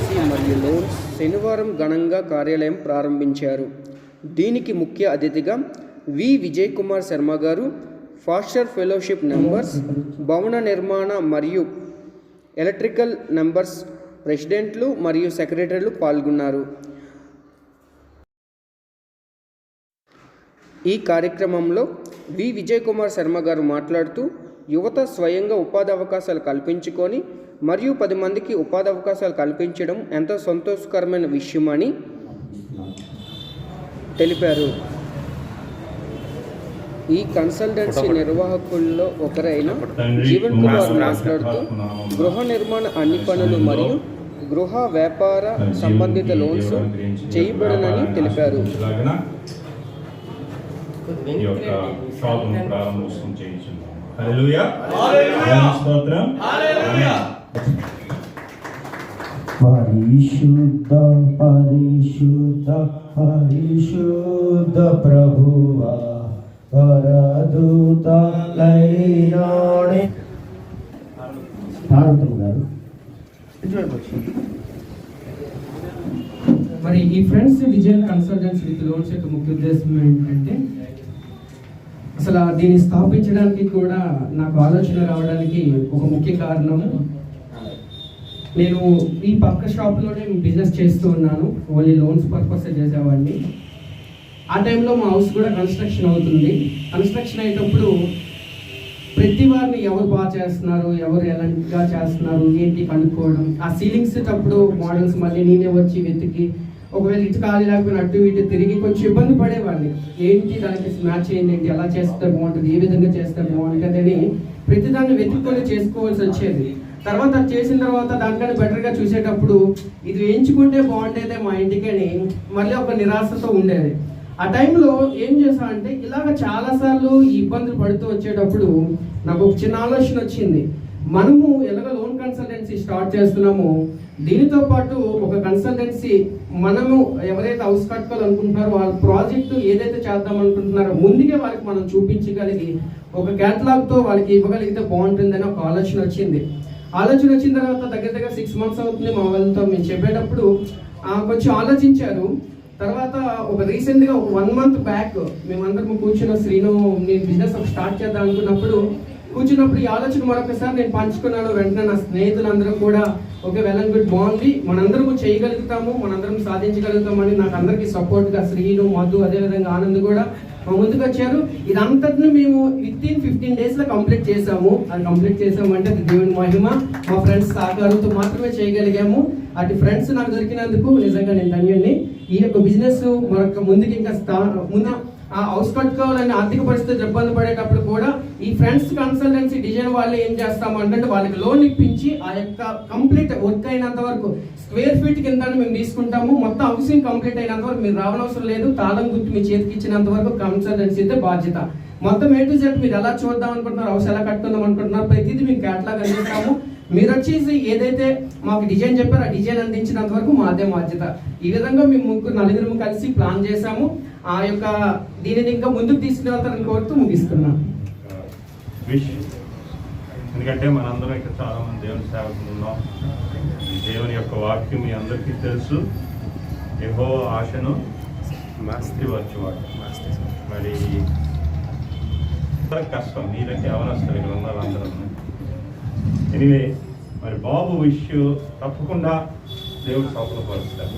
కార్యదర్శి మరియు లోన్స్ శనివారం ఘనంగా కార్యాలయం ప్రారంభించారు. దీనికి ముఖ్య అతిథిగా వి. విజయ్ కుమార్ శర్మ గారు, ఫాస్టర్ ఫెలోషిప్ నంబర్స్, భవన నిర్మాణ మరియు ఎలక్ట్రికల్ నంబర్స్ ప్రెసిడెంట్లు మరియు సెక్రటరీలు పాల్గొన్నారు. ఈ కార్యక్రమంలో వి. విజయ్ కుమార్ శర్మ గారు మాట్లాడుతూ, యువత స్వయంగా ఉపాధి అవకాశాలు కల్పించుకొని మరియు 10 మందికి ఉపాధి అవకాశాలు కల్పించడం ఎంతో సంతోషకరమైన విషయమని తెలిపారు. ఈ కన్సల్టెన్సీ నిర్వాహకుల్లో ఒకరైన జీవన్ కుమార్ మాట్లాడుతూ, గృహ నిర్మాణ అన్ని పనులు మరియు గృహ వ్యాపార సంబంధిత లోన్స్ చేయబడనని తెలిపారు. పరిశుద్ధ పరిశుద్ధ పరిశుద్ధ ప్రభువా పరదూతలైనాడే. మరి ఈ friends Vijayan consultancy with loans యొక్క ముఖ్య ఉద్దేశం ఏంటంటే, అసలు దీన్ని స్థాపించడానికి కూడా నాకు ఆలోచన రావడానికి ఒక ముఖ్య కారణం, నేను ఈ పక్క షాప్లోనే బిజినెస్ చేస్తూ ఉన్నాను. ఓన్లీ లోన్స్ పర్పస్ చేసేవాడిని. ఆ టైంలో మా హౌస్ కూడా కన్స్ట్రక్షన్ అవుతుంది. కన్స్ట్రక్షన్ అయ్యేటప్పుడు ప్రతి వారిని ఎవరు బాగా చేస్తున్నారు, ఎవరు ఎలాంటిగా చేస్తున్నారు ఏంటి కనుక్కోవడం. ఆ సీలింగ్స్ అప్పుడు మోడల్స్ మళ్ళీ నేనే వచ్చి వెతికి, ఒకవేళ ఇటు ఖాళీ లేకపోయినా అటు ఇటు తిరిగి కొంచెం ఇబ్బంది పడేవాడిని. ఏంటి దానికి మ్యాచ్ అయింది, ఏంటి ఎలా చేస్తే బాగుంటుంది, ఏ విధంగా చేస్తే బాగుంటుంది అని ప్రతిదాన్ని వెతుక్కొని చేసుకోవాల్సి వచ్చేది. తర్వాత చేసిన తర్వాత దానికన్నా బెటర్గా చూసేటప్పుడు ఇది వేయించుకుంటే బాగుండేదే మా ఇంటికని మళ్ళీ ఒక నిరాశతో ఉండేది. ఆ టైంలో ఏం చేశా అంటే, ఇలాగ చాలాసార్లు ఈ ఇబ్బందులు పడుతూ వచ్చేటప్పుడు నాకు ఒక చిన్న ఆలోచన వచ్చింది. మనము ఎలాగ లోన్ కన్సల్టెన్సీ స్టార్ట్ చేస్తున్నామో దీనితో పాటు ఒక కన్సల్టెన్సీ మనము ఎవరైతే హౌస్ కట్టుకోవాలనుకుంటున్నారో వాళ్ళ ప్రాజెక్టు ఏదైతే చేద్దాం అనుకుంటున్నారో ముందుకే వాళ్ళకి మనం చూపించగలిగి ఒక క్యాటలాగ్తో వాళ్ళకి ఇవ్వగలిగితే బాగుంటుందని ఒక ఆలోచన వచ్చింది. ఆలోచన వచ్చిన తర్వాత దగ్గర 6 months అవుతుంది. మా వాళ్ళతో మేము చెప్పేటప్పుడు కొంచెం ఆలోచించారు. తర్వాత ఒక రీసెంట్గా ఒక 1 month బ్యాక్ మేమందరం కూర్చున్న శ్రీను నేను బిజినెస్ స్టార్ట్ చేద్దాం అనుకున్నప్పుడు ఈ ఆలోచన మరొకసారి నేను పంచుకున్నాను. వెంటనే నా స్నేహితులందరూ కూడా ఓకే వెల్ అండ్ గుడ్, బాగుంది, మనందరం చేయగలుగుతాము, మనందరం సాధించగలుగుతామని నాకు అందరికీ సపోర్ట్గా శ్రీను, మధు, అదేవిధంగా ఆనంద్ కూడా మా ముందుకు వచ్చారు. ఇదంతటిని మేము within 15 daysలో కంప్లీట్ చేసాము. అది కంప్లీట్ చేసామంటే అది దేవుని మహిమ, మా ఫ్రెండ్స్ సహకారంతో మాత్రమే చేయగలిగాము. అటు ఫ్రెండ్స్ నాకు దొరికినందుకు నిజంగా నేను ధన్యుడిని. ఈ యొక్క బిజినెస్ మరొక ముందుకు ఇంకా ఆ హౌస్ కట్టుకోవాలని ఆర్థిక పరిస్థితులు ఇబ్బంది పడేటప్పుడు కూడా ఈ ఫ్రెండ్స్ కన్సల్టెన్సీ డిజైన్ వాళ్ళు ఏం చేస్తామంటే వాళ్ళకి లోన్ ఇప్పించి ఆ యొక్క కంప్లీట్ వర్క్ అయినంత వరకు స్క్వేర్ ఫీట్ కింద మేము తీసుకుంటాము. మొత్తం హౌసింగ్ కంప్లీట్ అయినంత వరకు మీరు రావనవసరం లేదు. తాళం గుర్తు మీ చేతికి ఇచ్చినంత వరకు కన్సల్టెన్సీ అయితే బాధ్యత. మొత్తం A to Z మీరు ఎలా చూద్దాం అనుకుంటున్నారు, హౌస్ ఎలా కట్టుకుందాం అనుకుంటున్నారు, ప్రతిదీ మీకు క్యాటలాగ్ అందిస్తాము. మీరు వచ్చేసి ఏదైతే మాకు డిజైన్ చెప్పారో ఆ డిజైన్ అందించినంత వరకు మాదే బాధ్యత. ఈ విధంగా మేము నలుగురు కలిసి ప్లాన్ చేశాము. ఆ యొక్క దీనిని ఇంకా ముందుకు తీసుకెళ్తారని కోరుతూ ముగిస్తున్నాం. ఎందుకంటే మనందరం ఇక్కడ చాలా మంది దేవుని సేవకులు ఉన్నాం. దేవుని యొక్క వాక్యం మీ అందరికీ తెలుసు. యెహోవా ఆశను స్థిరపరచువాడు. మరి కష్టం మీరంటే ఎవరొస్తారు ఇక్కడ ఉన్నారు అందరూ. ఎనివే మరి బాబు విషయం తప్పకుండా దేవుడు సఫలపరుస్తారు.